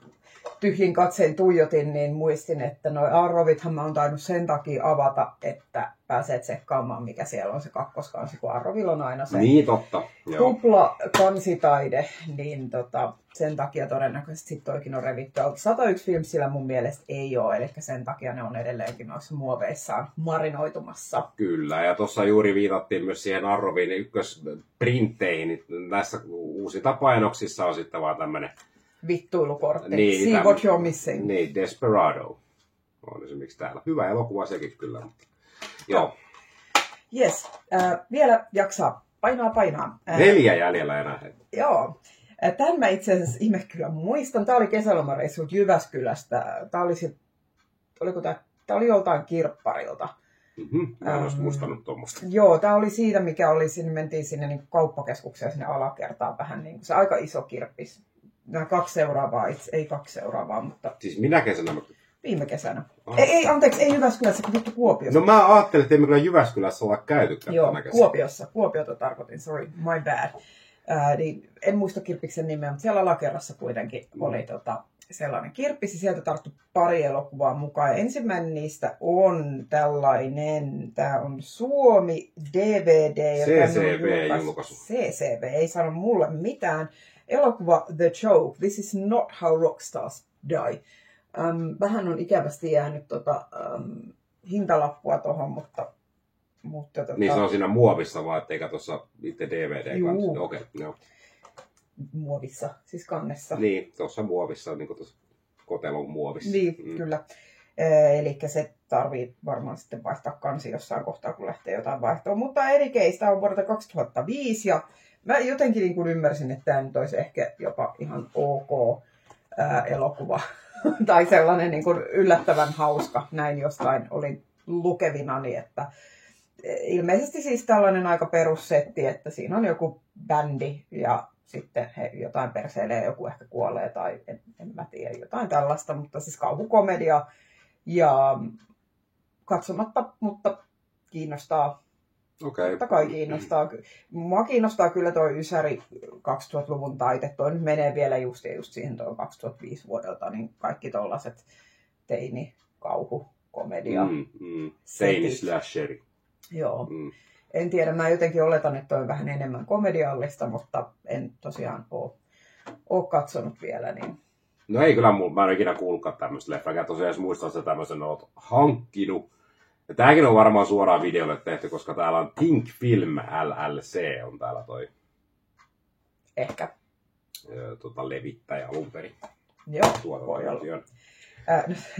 tyhjin katsein tuijotin, niin muistin, että noi Arrowithan mä oon tainnut sen takia avata, että pääsee tsekkaamaan, mikä siellä on se kakkoskansi, kun Arrowilla on aina se niin, totta. tupla kansitaide, niin sen takia todennäköisesti sit toikin on revitty. 101 Filmsillä mun mielestä ei ole, eli sen takia ne on edelleenkin noissa muoveissaan marinoitumassa. Kyllä, ja tuossa juuri viitattiin myös siihen Arrowin ykkösprintteihin. Näissä uusissa painoksissa on sitten vaan tämmöinen vittuilukortti. Niin, see what you're missing. Niin, Desperado on esimerkiksi täällä. Hyvä elokuva sekin kyllä. Joo. Yes. Vielä jaksaa painaa. 4 jäljellä enää. Joo. Tämän mä itse asiassa ihme kyllä muistan. Tämä oli kesälomareissulta Jyväskylästä. Tämä oli joltain kirpparilta. Mä en olisi muistanut tuommoista. Joo, tämä oli siitä, mikä oli, mentiin sinne niin kauppakeskukseen sinne alakertaan vähän niin kuin se aika iso kirppis. Nämä 2 seuraavaa, ei 2 seuraavaa, mutta... Siis minä kesänä? Viime kesänä. Anteeksi, ei Jyväskylässä, kun vittu Kuopiossa. No mä ajattelin, että emme kyllä Jyväskylässä olla käytykään tänä kesänä. Kuopiota tarkoitin, sorry, my bad. Niin en muista kirppiksen nimeä, mutta siellä alakerrassa kuitenkin oli sellainen kirppis, ja sieltä tarttui pari elokuvaa mukaan. Ja ensimmäinen niistä on tällainen, tämä on Suomi DVD. CCV-julkaisu. CCV, ei sano mulle mitään. Elokuva The Joke, This is not how rockstars die. Vähän on ikävästi jäänyt hintalappua tuohon, mutta niin se on siinä muovissa vaan, etteikä tuossa itse DVD kanssa. Okei, no. Muovissa, siis kannessa. Niin, tuossa muovissa, niin kuin tuossa kotelon muovissa. Niin, kyllä. Eli se tarvii varmaan sitten vaihtaa kansi jossain kohtaa, kun lähtee jotain vaihtoa. Mutta eri keistä on vuodelta 2005 ja mä jotenkin niin kuin ymmärsin, että tämä nyt olisi ehkä jopa ihan ok elokuva. Tai sellainen niin kuin yllättävän hauska, näin jostain olin lukevinani, että ilmeisesti siis tällainen aika perussetti, että siinä on joku bändi ja sitten he jotain perseilee, joku ehkä kuolee tai en mä tiedä, jotain tällaista, mutta siis kauhukomedia ja katsomatta, mutta kiinnostaa. Okay. Totta kai kiinnostaa. Mua kiinnostaa kyllä tuo Ysäri 2000-luvun taite. Toi nyt menee vielä just siihen tuo 2005 vuodelta, niin kaikki tollaset teini, kauhu, komedia. Teini-slasheri. Joo. En tiedä, mä jotenkin oletan, että toi on vähän enemmän komediallista, mutta en tosiaan ole katsonut vielä. Niin. No ei kyllä, mä en ikinä kuullutkaan tämmöistä leffaa. Enkä tosiaan edes muista, että tämmöisen olet hankkinut. Ja tämäkin on varmaan suoraan videolle tehty, koska täällä on Think Film LLC on täällä toi ehkä levittäjä alun perin. Joo, voi olla.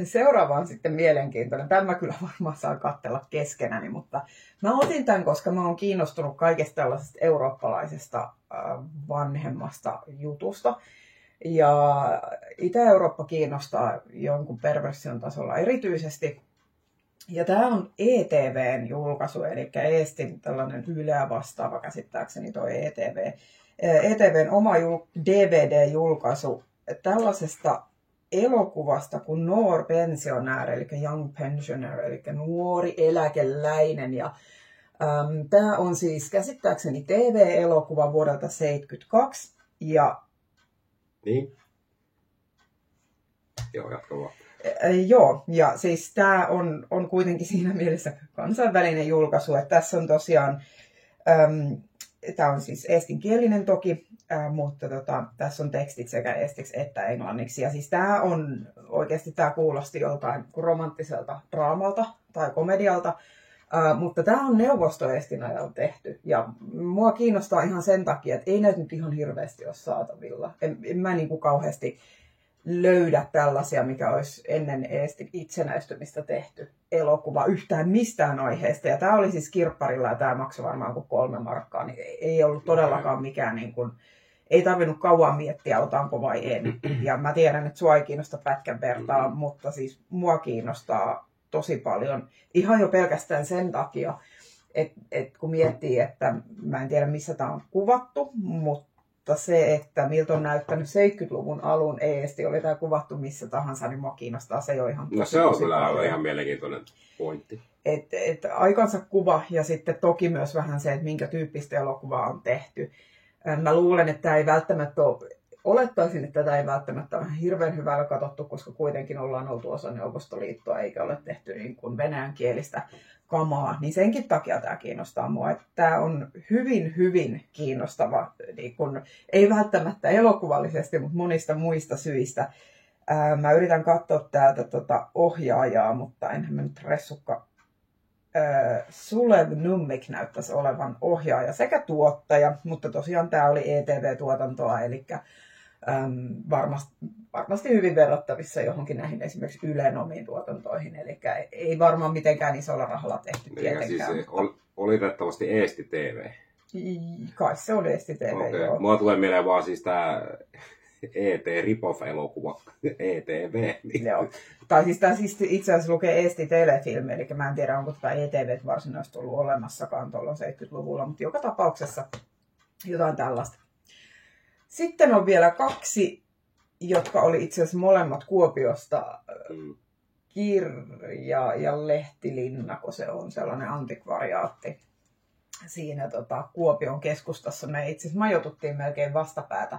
Seuraava on sitten mielenkiintoinen. Tämä kyllä varmaan saa katsella keskenäni, mutta mä otin tämän, koska mä oon kiinnostunut kaikesta tällaisesta eurooppalaisesta vanhemmasta jutusta. Ja Itä-Eurooppa kiinnostaa jonkun perversion tasolla erityisesti. Ja tämä on ETVn julkaisu, eli Eestin tällainen Yleä vastaava käsittääkseni tuo ETV. ETVn oma DVD-julkaisu tällaisesta elokuvasta kuin Noor Pensionär, eli Young Pensioner, eli nuori eläkeläinen. Ja tämä on siis käsittääkseni TV-elokuva vuodelta 1972. Ja niin. Joo, jatka vaan. Joo, ja siis tämä on kuitenkin siinä mielessä kansainvälinen julkaisu, että tässä on tosiaan, tämä on siis eestinkielinen toki, mutta tässä on tekstit sekä eestiksi että englanniksi. Ja siis tämä on, oikeasti tämä kuulosti joltain romanttiselta draamalta tai komedialta, mutta tämä on Neuvosto-Eestin ajalta tehty. Ja mua kiinnostaa ihan sen takia, että ei näitä nyt ihan hirveästi ole saatavilla. En mä niin kuin kauheasti löydä tällaisia, mikä olisi ennen Eestin itsenäistymistä tehty elokuva yhtään mistään aiheesta. Ja tämä oli siis kirpparilla ja tämä maksoi varmaan kuin 3 markkaa, niin ei ollut todellakaan mikään, niin kuin, ei tarvinnut kauan miettiä, otanko vai en. Ja mä tiedän, että sua ei kiinnosta pätkän vertaa, mutta siis mua kiinnostaa tosi paljon. Ihan jo pelkästään sen takia, että kun miettii, että mä en tiedä missä tämä on kuvattu, mutta se, että miltä on näyttänyt 70-luvun alun Eesti, oli tämä kuvattu missä tahansa, niin mua kiinnostaa se jo ihan no se on kyllä ihan mielenkiintoinen pointti. Aikansa kuva ja sitten toki myös vähän se, että minkä tyyppistä elokuvaa on tehty. Mä luulen, että tämä ei välttämättä ole, olettaisin, että tätä ei välttämättä ole hirveän hyvällä katsottu, koska kuitenkin ollaan oltu osa Neuvostoliittoa eikä ole tehty niin kuin venäjänkielistä kamaa, niin senkin takia tämä kiinnostaa mua. Että tämä on hyvin, hyvin kiinnostava, niin kun, ei välttämättä elokuvallisesti, mutta monista muista syistä. Mä yritän katsoa täältä ohjaajaa, mutta enhän mä nyt ressukka. Sulev Nummik näyttäisi olevan ohjaaja sekä tuottaja, mutta tosiaan tämä oli ETV-tuotantoa, eli varmasti hyvin verrattavissa johonkin näihin esimerkiksi Ylen omiin tuotantoihin, eli ei varmaan mitenkään isolla rahalla tehty tietenkään. Siis olitettavasti Eesti TV. Kai se on Eesti TV, okay. Joo. Mulla tulee mieleen vaan siis tämä ET Ripoff-elokuva, ETV. Joo. Tai siis tämä siis itse asiassa lukee Eesti Telefilm, eli mä en tiedä, onko tätä ETV varsinaisesti ollut olemassakaan tuolla 70-luvulla, mutta joka tapauksessa jotain tällaista. Sitten on vielä 2, jotka oli itse asiassa molemmat Kuopiosta. kirja ja lehtilinna, kun se on sellainen antikvariaatti siinä Kuopion keskustassa. Me itse asiassa majoituttiin melkein vastapäätä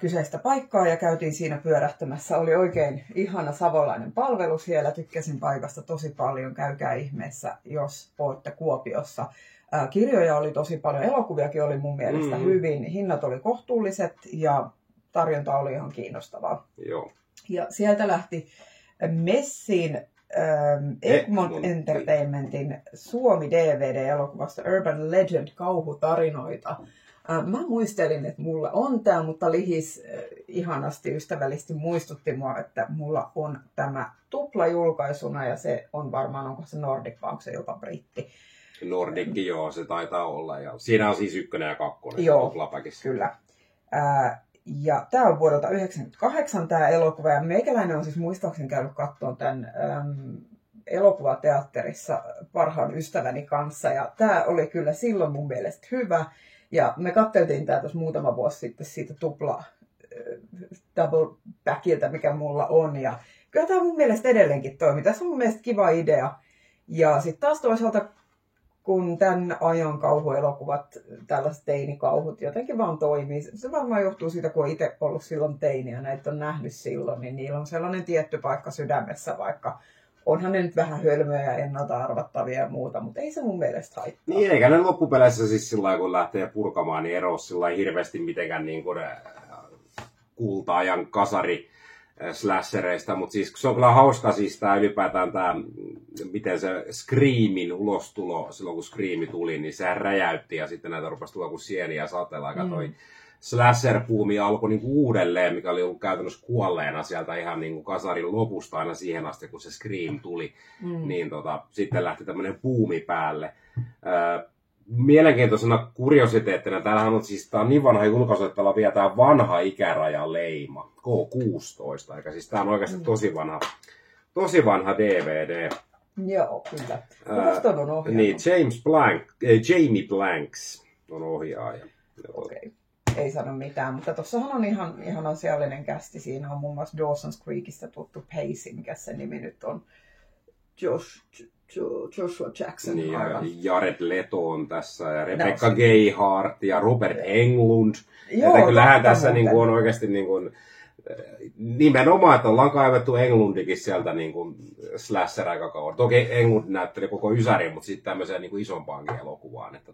kyseistä paikkaa ja käytiin siinä pyörähtämässä. Oli oikein ihana savolainen palvelu siellä. Tykkäsin paikasta tosi paljon. Käykää ihmeessä, jos olette Kuopiossa. Kirjoja oli tosi paljon. Elokuviakin oli mun mielestä hyvin. Hinnat oli kohtuulliset ja tarjonta oli ihan kiinnostavaa. Joo. Ja sieltä lähti Messin Egmont Entertainmentin Suomi-DVD-elokuvasta Urban Legend kauhutarinoita. Mä muistelin, että mulla on tämä, mutta Lihis ihanasti ystävällisesti muistutti mua, että mulla on tämä tuplajulkaisuna ja se on varmaan, onko se Nordic vai onko se jopa britti. Nordic, joo, se taitaa olla. Ja siinä on siis 1 ja 2. Joo, kyllä. Ja tämä on vuodelta 1998 tämä elokuva ja meikäläinen on siis muistaakseni käynyt katsomaan tämän elokuvateatterissa parhaan ystäväni kanssa ja tämä oli kyllä silloin mun mielestä hyvä. Ja me katseltiin tämä tuossa muutama vuosi sitten siitä double backiltä, mikä mulla on. Ja kyllä tämä mun mielestä edelleenkin toimii. Tässä on mun mielestä kiva idea. Ja sitten taas toisaalta, kun tämän ajan kauhuelokuvat, tällaiset teinikauhut jotenkin vaan toimii. Se varmaan johtuu siitä, kun on itse ollut silloin teini ja näitä on nähnyt silloin, niin niillä on sellainen tietty paikka sydämessä, vaikka onhan ne nyt vähän hölmöjä ja ennalta arvattavia ja muuta, mutta ei se mun mielestä haittaa. Niin, eikä ne loppupeleissä siis sillä lailla, kun lähtee purkamaan, niin eroa sillä hirveästi mitenkään niin kuin kulta-ajan kasari slashereista, mutta siis se on kyllä hauska siis tämä ylipäätään tämä, miten se Screamin ulostulo silloin kun Scream tuli, niin sehän räjäytti ja sitten näitä rupesi tulla kuin sieniä sateella, aika toi slasher-puumi alkoi niin kuin uudelleen, mikä oli ollut käytännössä kuolleena sieltä ihan niin kuin kasarin lopusta aina siihen asti, kun se Scream tuli, niin sitten lähti tämmöinen puumi päälle. Mielenkiintoisena kuriositeettina, täällähän on siis, tämä on niin vanha julkaisu, että täällä on vielä tämä vanha ikäraja-leima, K16, eikä siis tämä on oikeasti tosi vanha DVD. Joo, kyllä. Musta on ohjaaja. Niin, Jamie Blanks on ohjaaja. Okei. Ei sano mitään, mutta tuossahan on ihan asiallinen kästi. Siinä on muun muassa Dawson's Creekistä tuttu Pacey, mikä se nimi nyt on. Joshua Jackson. Niin, ja Jared Leto on tässä, ja Rebecca Gayheart ja Robert Englund. Joo, että kyllähän tässä niin kuin on oikeasti niin kuin, nimenomaan, että ollaan kaivettu Englundikin sieltä niin kuin slasher-aikakauan. Toki Englund näytteli koko ysärin, mutta sitten tämmöiseen niin kuin isompaankin elokuvaan. Että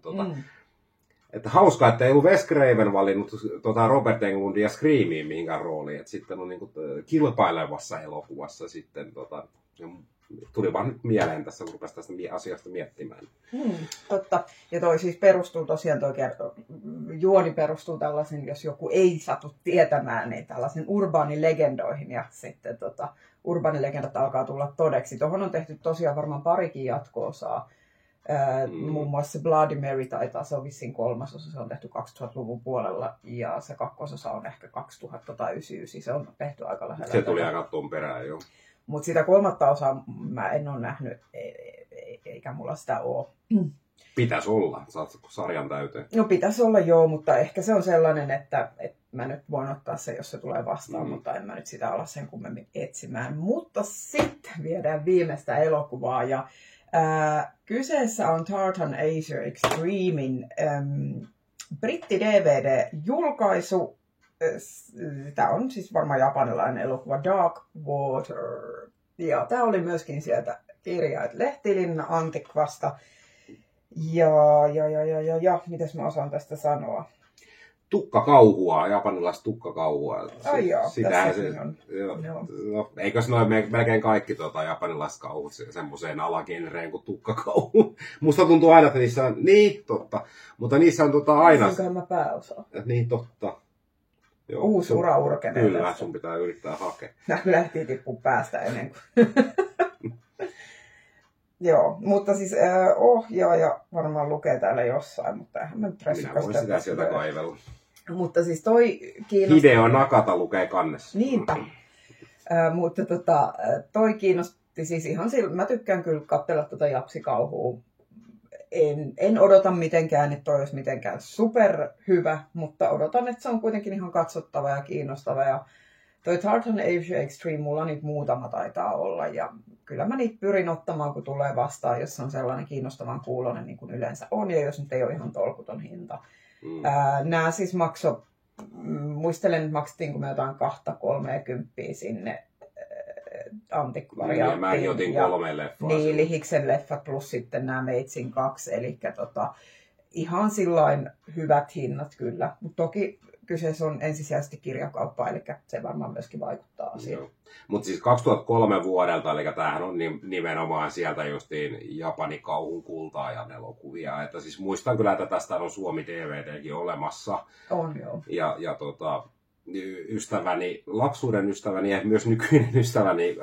että hauskaa, että ei ollut Wes Craven valinnut Robert Englundia Screamiin mihinkään rooliin. Että sitten on niin kuin kilpailevassa elokuvassa sitten tuli vaan nyt mieleen tässä, kun rupesi tästä asiasta miettimään. Totta. Ja toi siis perustuu tosiaan, juoni perustuu tällaisen, jos joku ei satu tietämään, niin tällaisen urbaanilegendoihin. Ja sitten urbaanilegendat alkaa tulla todeksi. Tuohon on tehty tosiaan varmaan parikin jatko-osaa. Muun muassa Bloody Mary taitaa, se on vissiin 3. osa, se on tehty 2000-luvun puolella ja se 2. osa on ehkä 2000 tai 99, se on tehty aika lähellä. Se tuli aika tuon perään, joo. Mutta sitä 3. osaa mä en ole nähnyt, eikä mulla sitä ole. Pitäisi olla, saatko sarjan täyteen? No pitäisi olla joo, mutta ehkä se on sellainen, että mä nyt voin ottaa se, jos se tulee vastaan, mutta en mä nyt sitä ala sen kummemmin etsimään. Mutta sitten viedään viimeistä elokuvaa ja kyseessä on Tartan Asia Extremin britti-DVD-julkaisu. Tämä on siis varmaan japanilainen elokuva Dark Water. Ja tämä oli myöskin sieltä kirjait Lehtilinna Antikvasta. Ja, mitäs mä osaan tästä sanoa? Tukkakauhua, japanilaista tukkakauhua. Ai joo, sitähän se on. No, eikös noin melkein kaikki japanilaiset kauhut semmoiseen alagenreen kuin tukkakauhu. Musta tuntuu aina, että niissä on, niin totta, mutta niissä on aina... Onkohan mä pääosaan? Niin totta. Joo, uusi ura urkenee. Kyllä, tässä. Sun pitää yrittää hakea. Lähti tippuun päästä ennen kuin... Joo, mutta siis ohjaaja varmaan lukee täällä jossain, mutta eihän mä nyt Minä voin sitä sieltä kaivella. Mutta siis toi kiinnosti... Hideo Nakata lukee kannessa. Niinpä. Mutta toi kiinnosti siis ihan silloin. Mä tykkään kyllä katsella japsikauhua. En odota mitenkään, että toi olisi mitenkään superhyvä, mutta odotan, että se on kuitenkin ihan katsottava ja kiinnostava. Ja Toi Tartan Asia Extreme, mulla nyt muutama taitaa olla, ja kyllä mä niitä pyrin ottamaan, kun tulee vastaan, jos on sellainen kiinnostavan kuulonen, niin kuin yleensä on, ja jos nyt ei ole ihan tolkuton hinta. Nämä siis muistelen, että maksettiin, kun me jotain 2-30 sinne antikkvariaattiin. Mäkin otin 3 leffaa. Niin, Lihiksen leffat plus sitten nämä Meitsin 2, eli ihan sillain hyvät hinnat kyllä, mutta toki kyseessä on ensisijaisesti kirjakauppa, eli se varmaan myöskin vaikuttaa asiaan. Mutta siis 2003 vuodelta, eli tämähän on nimenomaan sieltä justiin Japanin kauhun kultaa elokuvia. Että siis muistan kyllä, että tästä on Suomi DVDkin olemassa. On joo. Ja lapsuuden ystäväni ja myös nykyinen ystäväni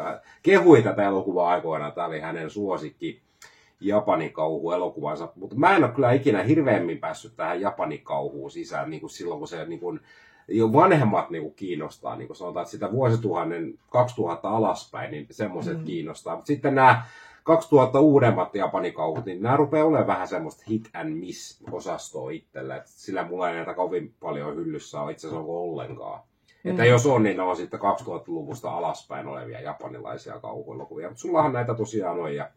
kehui tätä elokuvaa aikoinaan. Tämä oli hänen suosikki Japanin kauhuelokuvansa, mutta mä en ole kyllä ikinä hirveämmin päässyt tähän Japanin kauhuun sisään, niin kuin silloin kun se niin kuin, jo vanhemmat niin kuin kiinnostaa, niin kuin sanotaan, että sitä vuosituhannen 2000 alaspäin, niin semmoiset kiinnostaa, mutta sitten nämä 2000 uudemmat Japanin kauhut, niin nämä rupeaa olemaan vähän semmoista hit and miss -osastoa itsellä, että sillä mulla ei näitä kovin paljon hyllyssä ole itse asiassa ollenkaan. Että jos on, niin ne on sitten 2000-luvusta alaspäin olevia japanilaisia kauhuelokuvia, mutta sullahan näitä tosiaan on ja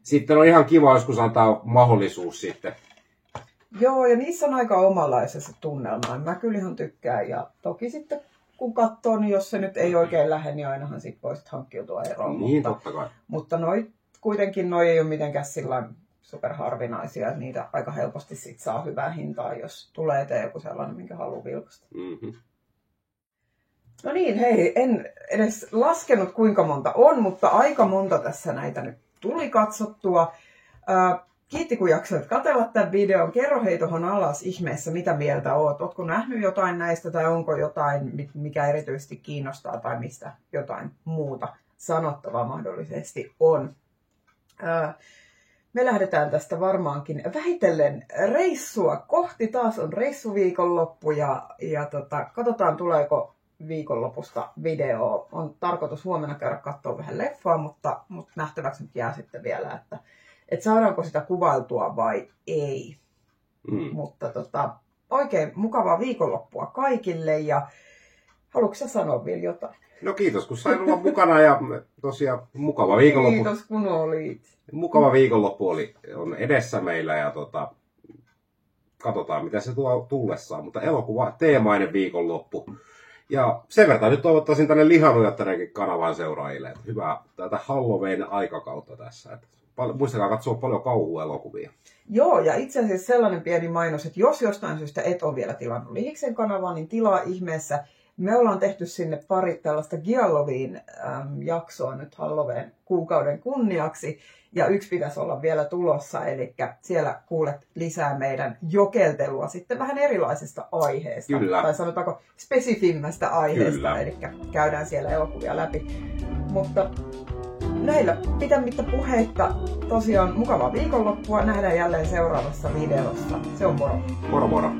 sitten on ihan kiva joskus antaa mahdollisuus sitten. Joo, ja niissä on aika omanlaisessa tunnelma. Mä kyllä ihan tykkään. Ja toki sitten kun katsoo, niin jos se nyt ei oikein lähde, niin ainahan sit voisit hankkiutua eroon. Niin, totta kai. Mutta kuitenkin ei ole mitenkään sillä superharvinaisia, että niitä aika helposti sit saa hyvää hintaa, jos tulee eteen joku sellainen, minkä haluaa vilkasta. No niin, hei, en edes laskenut kuinka monta on, mutta aika monta tässä näitä nyt tuli katsottua. Kiitti kun jaksoit katsella tämän videon. Kerro hei tuohon alas ihmeessä, mitä mieltä oot. Ootko nähnyt jotain näistä tai onko jotain, mikä erityisesti kiinnostaa tai mistä jotain muuta sanottavaa mahdollisesti on. Me lähdetään tästä varmaankin vähitellen reissua kohti. Taas on reissuviikonloppu ja katsotaan tuleeko viikonlopusta video. On tarkoitus huomenna käydä katsoa vähän leffaa, mutta nähtäväksi nyt jää sitten vielä, että saadaanko sitä kuvailtua vai ei. Mutta oikein mukavaa viikonloppua kaikille ja haluatko sä sanoa vielä jotain? No kiitos kun sain olla mukana ja tosiaan mukava viikonloppu. Kiitos kun olit. Mukava viikonloppu on edessä meillä ja katsotaan mitä se tuo tullessaan, mutta elokuva teemainen viikonloppu. Ja sen verran nyt toivottaisin tänne Lihanujattarenkin kanavan seuraajille, että hyvää tätä Halloween aikakautta tässä. Että muistakaa katsoa paljon kauhuelokuvia. Joo, ja itse asiassa sellainen pieni mainos, että jos jostain syystä et ole vielä tilannut Lihiksen kanavaa, niin tilaa ihmeessä. Me ollaan tehty sinne pari tällaista Gialloviin-jaksoa nyt Halloween kuukauden kunniaksi. Ja yksi pitäisi olla vielä tulossa, eli siellä kuulet lisää meidän jokeltelua sitten vähän erilaisesta aiheesta. Kyllä. Tai sanotaanko spesifimmästä aiheesta, Kyllä. Eli käydään siellä elokuvia läpi. Mutta näillä pitämättä puheitta tosiaan mukavaa viikonloppua. Nähdään jälleen seuraavassa videossa. Se on moro. Moro moro.